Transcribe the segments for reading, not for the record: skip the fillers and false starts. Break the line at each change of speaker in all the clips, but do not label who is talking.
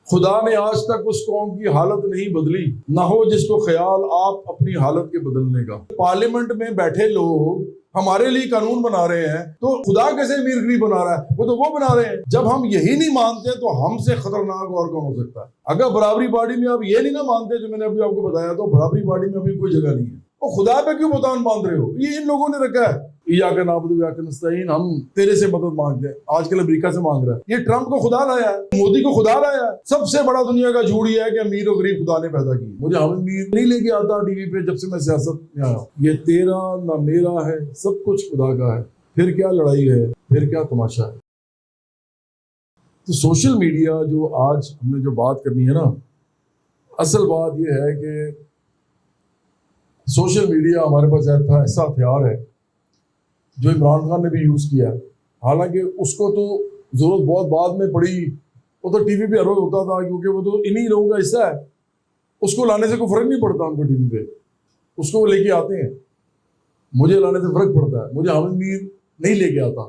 خدا نے آج تک اس قوم کی حالت نہیں بدلی، نہ ہو جس کو خیال آپ اپنی حالت کے بدلنے کا۔ پارلیمنٹ میں بیٹھے لوگ ہمارے لیے قانون بنا رہے ہیں تو خدا کیسے امیر غریب بنا رہا ہے؟ وہ تو وہ بنا رہے ہیں۔ جب ہم یہی نہیں مانتے تو ہم سے خطرناک اور کون ہو سکتا ہے؟ اگر برابری پارٹی میں آپ یہ نہیں نہ مانتے جو میں نے ابھی آپ کو بتایا، تو برابری پارٹی میں ابھی کوئی جگہ نہیں ہے۔ اور خدا پہ کیوں بہتان باندھ رہے ہو؟ یہ ان لوگوں نے رکھا ہے، ایاک نعبد و ایاک نستعین، ہم تیرے سے مدد مانگتے ہیں۔ آج کل امریکہ سے مانگ رہا ہے، یہ ٹرمپ کو خدا لایا ہے، مودی کو خدا لایا ہے۔ سب سے بڑا دنیا کا جھوٹ یہ ہے کہ امیر و غریب خدا نے پیدا کی۔ مجھے ہم امیر نہیں لے کے آتا ٹی وی پہ جب سے میں سیاست میں آیا۔ یہ تیرا نہ میرا ہے، سب کچھ خدا کا ہے، پھر کیا لڑائی ہے، پھر کیا تماشا ہے۔ تو سوشل میڈیا جو آج ہم نے جو بات کرنی ہے نا، اصل بات یہ ہے کہ سوشل میڈیا ہمارے پاس ایسا ہتھیار ہے جو عمران خان نے بھی یوز کیا ہے۔ حالانکہ اس کو تو ضرورت بہت بعد میں پڑی، وہ تو ٹی وی پہ ہر روز ہوتا تھا کیونکہ وہ تو انہی لوگوں کا حصہ ہے۔ اس کو لانے سے کوئی فرق نہیں پڑتا ان کو ٹی وی پہ، اس کو وہ لے کے آتے ہیں۔ مجھے لانے سے فرق پڑتا ہے، مجھے حامد میر نہیں لے کے آتا،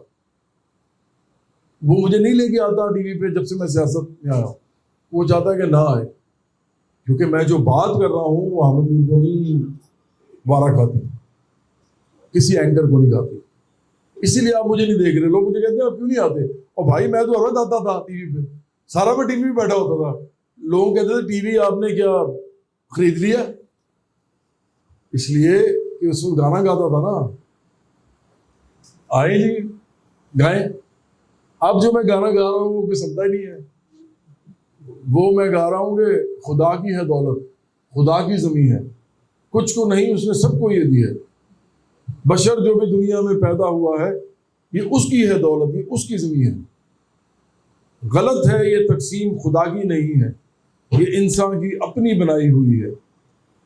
وہ مجھے نہیں لے کے آتا ٹی وی پہ جب سے میں سیاست میں آیا۔ وہ چاہتا ہے کہ نہ آئے، کیونکہ میں جو بات کر رہا ہوں وہ حامد میر کو نہیں وارا کھاتی، کسی اینکر کو نہیں کھاتی۔ اسی لیے آپ مجھے نہیں دیکھ رہے۔ لوگ مجھے کہتے ہیں آپ کیوں نہیں آتے؟ اور بھائی میں تو ہر وقت آتا تھا ٹی وی پہ، سارا میں ٹی وی پہ بیٹھا ہوتا تھا۔ لوگ کہتے تھے ٹی وی آپ نے کیا خرید لیا؟ اس لیے کہ اس وقت گانا گاتا تھا نا، آئے جی گائیں۔ اب جو میں گانا گا رہا ہوں وہ کوئی سمجھتا ہی نہیں ہے۔ وہ میں گا رہا ہوں کہ خدا کی ہے دولت، خدا کی زمین ہے، کچھ کو نہیں، اس نے سب کو یہ دی ہے۔ بشر جو بھی دنیا میں پیدا ہوا ہے یہ اس کی ہے دولت، یہ اس کی زمین ہے۔ غلط ہے یہ تقسیم، خدا کی نہیں ہے، یہ انسان کی اپنی بنائی ہوئی ہے۔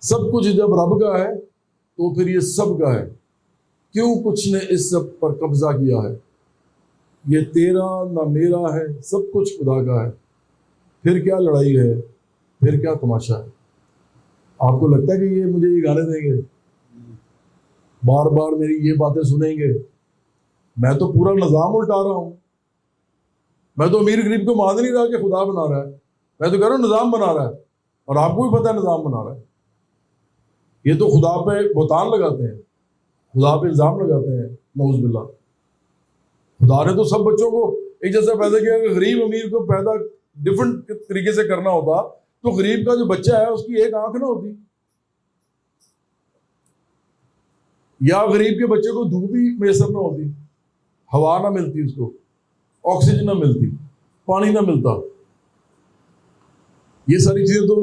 سب کچھ جب رب کا ہے تو پھر یہ سب کا ہے، کیوں کچھ نے اس سب پر قبضہ کیا ہے؟ یہ تیرا نہ میرا ہے، سب کچھ خدا کا ہے، پھر کیا لڑائی ہے، پھر کیا تماشا ہے۔ آپ کو لگتا ہے کہ یہ مجھے یہ گانے دیں گے، بار بار میری یہ باتیں سنیں گے؟ میں تو پورا نظام الٹا رہا ہوں۔ میں تو امیر غریب کو مان نہیں رہا کہ خدا بنا رہا ہے، میں تو کہہ رہا ہوں نظام بنا رہا ہے، اور آپ کو بھی پتہ ہے نظام بنا رہا ہے۔ یہ تو خدا پہ بہتان لگاتے ہیں، خدا پہ الزام لگاتے ہیں، نعوذ باللہ۔ خدا نے تو سب بچوں کو ایک جیسا پیدا کیا کہ غریب امیر کو پیدا ڈفرنٹ طریقے سے کرنا ہوتا تو غریب کا جو بچہ ہے اس کی ایک آنکھ نہ ہوتی، یا غریب کے بچے کو دھوپ بھی میسر نہ ہوتی، ہوا نہ ملتی، اس کو آکسیجن نہ ملتی، پانی نہ ملتا۔ یہ ساری چیزیں تو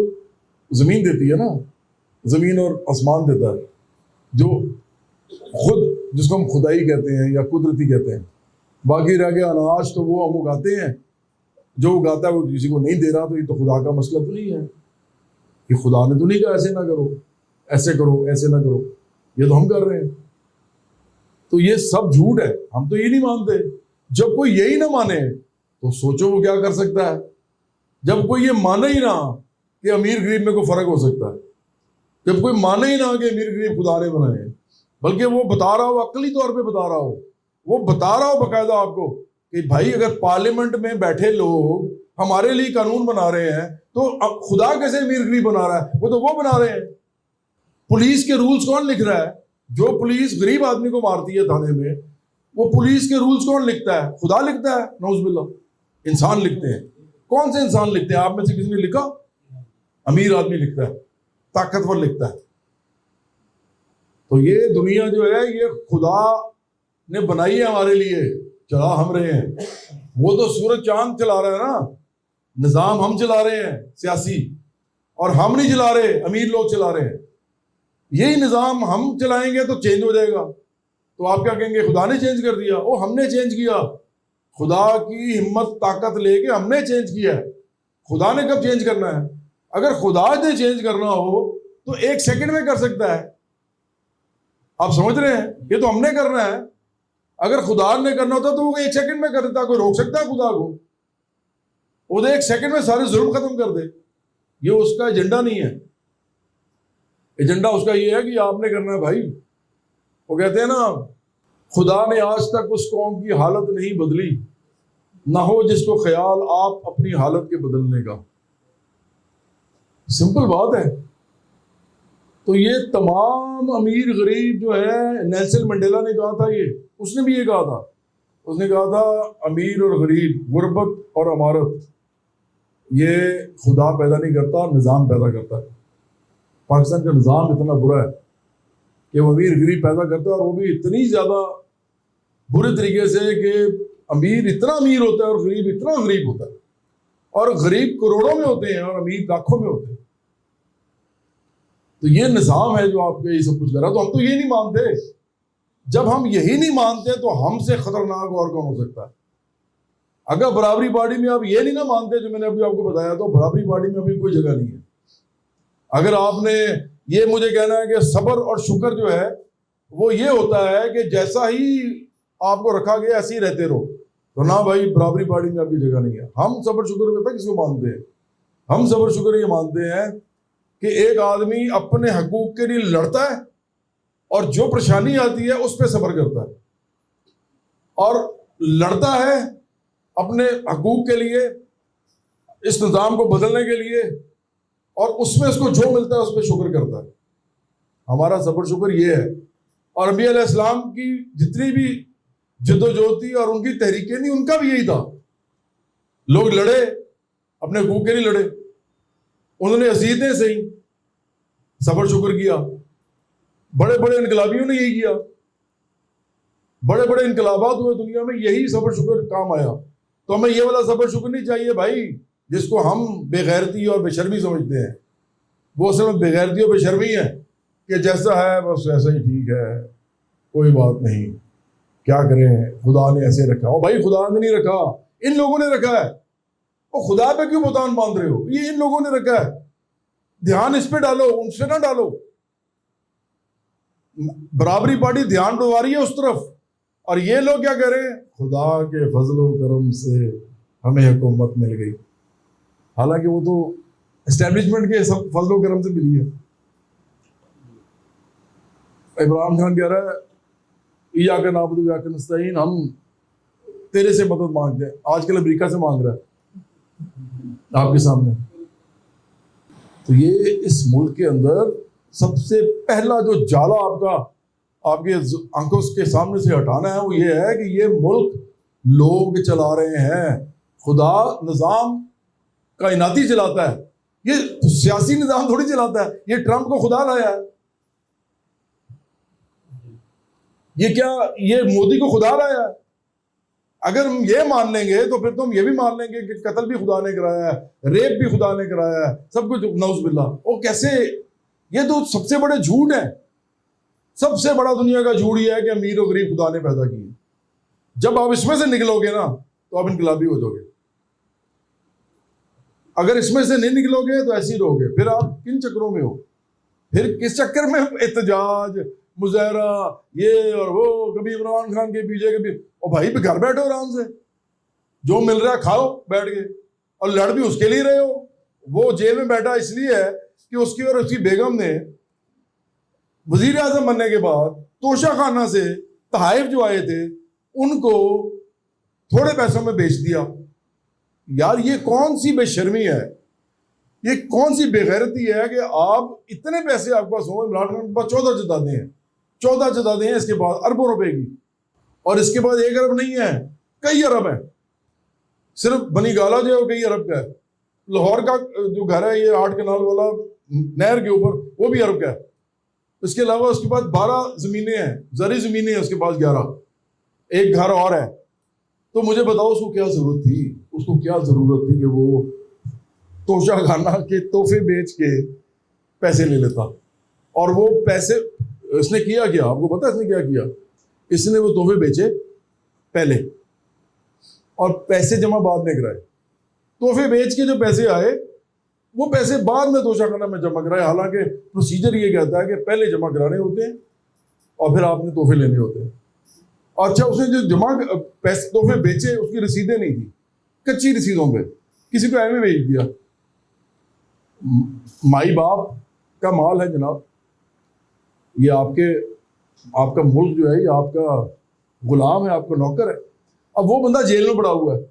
زمین دیتی ہے نا، زمین اور آسمان دیتا ہے، جو خود جس کو ہم خدائی کہتے ہیں یا قدرتی کہتے ہیں۔ باقی رہ گیا اناج تو وہ ہم اگاتے ہیں، جو اگاتا ہے وہ کسی کو نہیں دے رہا، تو یہ تو خدا کا مسئلہ تو نہیں ہے۔ یہ خدا نے تو نہیں کہا ایسے نہ کرو، ایسے کرو، ایسے نہ کرو، یہ تو ہم کر رہے ہیں۔ تو یہ سب جھوٹ ہے، ہم تو یہ نہیں مانتے۔ جب کوئی یہی نہ مانے تو سوچو وہ کیا کر سکتا ہے۔ جب کوئی یہ مانے ہی نہ کہ امیر غریب میں کوئی فرق ہو سکتا ہے، جب کوئی مانے ہی نہ کہ امیر غریب خدا نے بنائے ہیں، بلکہ وہ بتا رہا ہو، عقلی طور پہ بتا رہا ہو، وہ بتا رہا ہو باقاعدہ آپ کو کہ بھائی اگر پارلیمنٹ میں بیٹھے لوگ ہمارے لیے قانون بنا رہے ہیں تو خدا کیسے امیر غریب بنا رہا ہے؟ وہ تو وہ بنا رہے ہیں۔ پولیس کے رولز کون لکھ رہا ہے؟ جو پولیس غریب آدمی کو مارتی ہے تھانے میں، وہ پولیس کے رولز کون لکھتا ہے؟ خدا لکھتا ہے، نعوذ باللہ۔ انسان لکھتے ہیں۔ کون سے انسان لکھتے ہیں؟ آپ میں سے کسی نے لکھا؟ امیر آدمی لکھتا ہے، طاقتور لکھتا ہے۔ تو یہ دنیا جو ہے یہ خدا نے بنائی ہے ہمارے لیے، چلا ہم رہے ہیں۔ وہ تو سورج چاند چلا رہا ہے نا، نظام ہم چلا رہے ہیں سیاسی، اور ہم نہیں چلا رہے، امیر لوگ چلا رہے ہیں۔ یہی نظام ہم چلائیں گے تو چینج ہو جائے گا۔ تو آپ کیا کہیں گے؟ خدا نے چینج کر دیا، او ہم نے چینج کیا۔ خدا کی ہمت طاقت لے کے ہم نے چینج کیا ہے۔ خدا نے کب چینج کرنا ہے؟ اگر خدا نے چینج کرنا ہو تو 1 سیکنڈ میں کر سکتا ہے۔ آپ سمجھ رہے ہیں؟ یہ تو ہم نے کرنا ہے۔ اگر خدا نے کرنا ہوتا تو وہ 1 سیکنڈ میں کر دیتا۔ کوئی روک سکتا ہے خدا کو؟ وہ تو 1 سیکنڈ میں سارے ظلم ختم کر دے۔ یہ اس کا ایجنڈا نہیں ہے۔ ایجنڈا اس کا یہ ہے کہ آپ نے کرنا ہے بھائی۔ وہ کہتے ہیں نا، خدا نے آج تک اس قوم کی حالت نہیں بدلی، نہ ہو جس کو خیال آپ اپنی حالت کے بدلنے کا۔ سمپل بات ہے. تو یہ تمام امیر غریب جو ہے، نیلسن منڈیلا نے کہا تھا، اس نے بھی یہ کہا تھا. اس نے کہا تھا امیر اور غریب، غربت اور امارت، یہ خدا پیدا نہیں کرتا، نظام پیدا کرتا ہے. پاکستان کا نظام اتنا برا ہے کہ وہ امیر غریب پیدا کرتا ہے، اور وہ بھی اتنی زیادہ برے طریقے سے کہ امیر اتنا امیر ہوتا ہے اور غریب اتنا غریب ہوتا ہے، اور غریب کروڑوں میں ہوتے ہیں اور امیر لاکھوں میں ہوتے ہیں. تو یہ نظام ہے جو آپ کے یہ سب کچھ کر رہا ہے. تو ہم تو یہ نہیں مانتے. جب ہم یہی نہیں مانتے تو ہم سے خطرناک اور کون ہو سکتا ہے؟ اگر برابری پارٹی میں آپ یہ نہیں نہ مانتے جو میں نے ابھی آپ کو بتایا، تو برابری پارٹی میں ابھی کوئی جگہ نہیں ہے. اگر آپ نے یہ مجھے کہنا ہے کہ صبر اور شکر جو ہے وہ یہ ہوتا ہے کہ جیسا ہی آپ کو رکھا گیا ایسے ہی رہتے رہو، تو نہ بھائی، برابری پارٹی میں آپ کی جگہ نہیں ہے. ہم صبر شکر پتہ کس کو مانتے ہیں؟ ہم صبر شکر یہ مانتے ہیں کہ ایک آدمی اپنے حقوق کے لیے لڑتا ہے اور جو پریشانی آتی ہے اس پہ صبر کرتا ہے، اور لڑتا ہے اپنے حقوق کے لیے، اس نظام کو بدلنے کے لیے، اور اس میں اس کو جو ملتا ہے اس پہ شکر کرتا ہے. ہمارا صبر شکر یہ ہے. اور نبی علیہ السلام کی جتنی بھی جدوجہد تھی اور ان کی تحریکیں تھیں، ان کا بھی یہی تھا. لوگ لڑے، اپنے حقوق کے لیے لڑے، انہوں نے اذیتیں سہی، صبر شکر کیا. بڑے بڑے انقلابیوں نے یہی کیا، بڑے بڑے انقلابات ہوئے دنیا میں، یہی صبر شکر کام آیا. تو ہمیں یہ والا صبر شکر نہیں چاہیے بھائی جس کو ہم بے غیرتی اور بے شرمی سمجھتے ہیں. وہ اصل میں بے غیرتی اور بے شرمی ہے کہ جیسا ہے بس ایسا ہی ٹھیک ہے، کوئی بات نہیں، کیا کریں، خدا نے ایسے رکھا. او بھائی، خدا نے نہیں رکھا، ان لوگوں نے رکھا ہے. وہ خدا پہ کیوں بہتان باندھ رہے ہو؟ یہ ان لوگوں نے رکھا ہے. دھیان اس پہ ڈالو، ان سے نہ ڈالو. برابری پارٹی دھیان ڈوا رہی ہے اس طرف، اور یہ لوگ کیا کہہ رہے ہیں؟ خدا کے فضل و کرم سے ہمیں حکومت مل گئی. حالانکہ وہ تو اسٹیبلشمنٹ کے سب فضل و کرم سے ملی ہے. عمران خان کہہ رہا ہے ایاک نعبد و ایاک نستعین، ہم تیرے سے مدد مانگتے ہیں. آج کل امریکہ سے مانگ رہا ہے آپ کے سامنے. تو یہ اس ملک کے اندر سب سے پہلا جو جالا آپ کے آنکھوں کے سامنے سے ہٹانا ہے وہ یہ ہے کہ یہ ملک لوگ چلا رہے ہیں. خدا نظام کائناتی چلاتا ہے، یہ سیاسی نظام تھوڑی چلاتا ہے. یہ ٹرمپ کو خدا لایا ہے. یہ کیا یہ مودی کو خدا لایا ہے؟ اگر ہم یہ مان لیں گے تو پھر تو ہم یہ بھی مان لیں گے کہ قتل بھی خدا نے کرایا ہے، ریپ بھی خدا نے کرایا ہے، سب کچھ نعوذ باللہ. وہ کیسے؟ یہ تو سب سے بڑے جھوٹ ہیں. سب سے بڑا دنیا کا جھوٹ یہ ہے کہ امیر و غریب خدا نے پیدا کیے. جب آپ اس میں سے نکلو گے نا تو آپ انقلابی ہو جاؤ گے. اگر اس میں سے نہیں نکلو گے تو ایسے ہی رہو گے. پھر آپ کن چکروں میں ہو؟ پھر کس چکر میں احتجاج، مظاہرہ، یہ اور وہ، کبھی عمران خان کے پیچھے، کبھی اور بھائی پہ گھر بیٹھو آرام سے، جو مل رہا ہے کھاؤ بیٹھ کے، اور لڑ بھی اس کے لیے رہے ہو. وہ جیل میں بیٹھا اس لیے ہے کہ اس کی اور اس کی بیگم نے وزیر اعظم بننے کے بعد توشہ خانہ سے تحائف جو آئے تھے ان کو تھوڑے پیسوں میں بیچ دیا. یار یہ کون سی بے شرمی ہے، یہ کون سی بے غیرتی ہے کہ آپ اتنے پیسے آپ کے پاس ہوں. عمران خان کے پاس 14 جدادیں ہیں، 14 جدادیں ہیں، اس کے بعد اربوں روپے کی. اور اس کے بعد 1 ارب نہیں ہے، کئی ارب ہیں. صرف بنی گالا جو ہے وہ کئی ارب کا ہے. لاہور کا جو گھر ہے یہ 8 کنال والا نہر کے اوپر، وہ بھی ارب کا ہے. اس کے علاوہ اس کے پاس 12 زمینیں ہیں، زرعی زمینیں ہیں اس کے پاس 11، ایک گھر اور ہے. تو مجھے بتاؤ اس کو کیا ضرورت تھی؟ اس کو کیا ضرورت تھی کہ وہ توشہ خانہ کے تحفے بیچ کے پیسے لے لیتا؟ اور وہ پیسے اس نے کیا آپ کو پتا ہے اس نے کیا کیا؟ اس نے وہ تحفے بیچے پہلے اور پیسے جمع بعد میں کرائے. تحفے بیچ کے جو پیسے آئے وہ پیسے بعد میں توشہ خانہ میں جمع کرائے. حالانکہ پروسیجر یہ کہتا ہے کہ پہلے جمع کرانے ہوتے ہیں اور پھر آپ نے تحفے لینے ہوتے ہیں. اچھا، اس نے جو جمع پیسے تحفے بیچے اس کی رسیدیں نہیں تھی، کچی رسیدوں پہ کسی کو ایویں بھیج دیا. مائی باپ کا مال ہے جناب، یہ آپ کا ملک جو ہے یہ آپ کا غلام ہے، آپ کا نوکر ہے. اب وہ بندہ جیل میں پڑا ہوا ہے،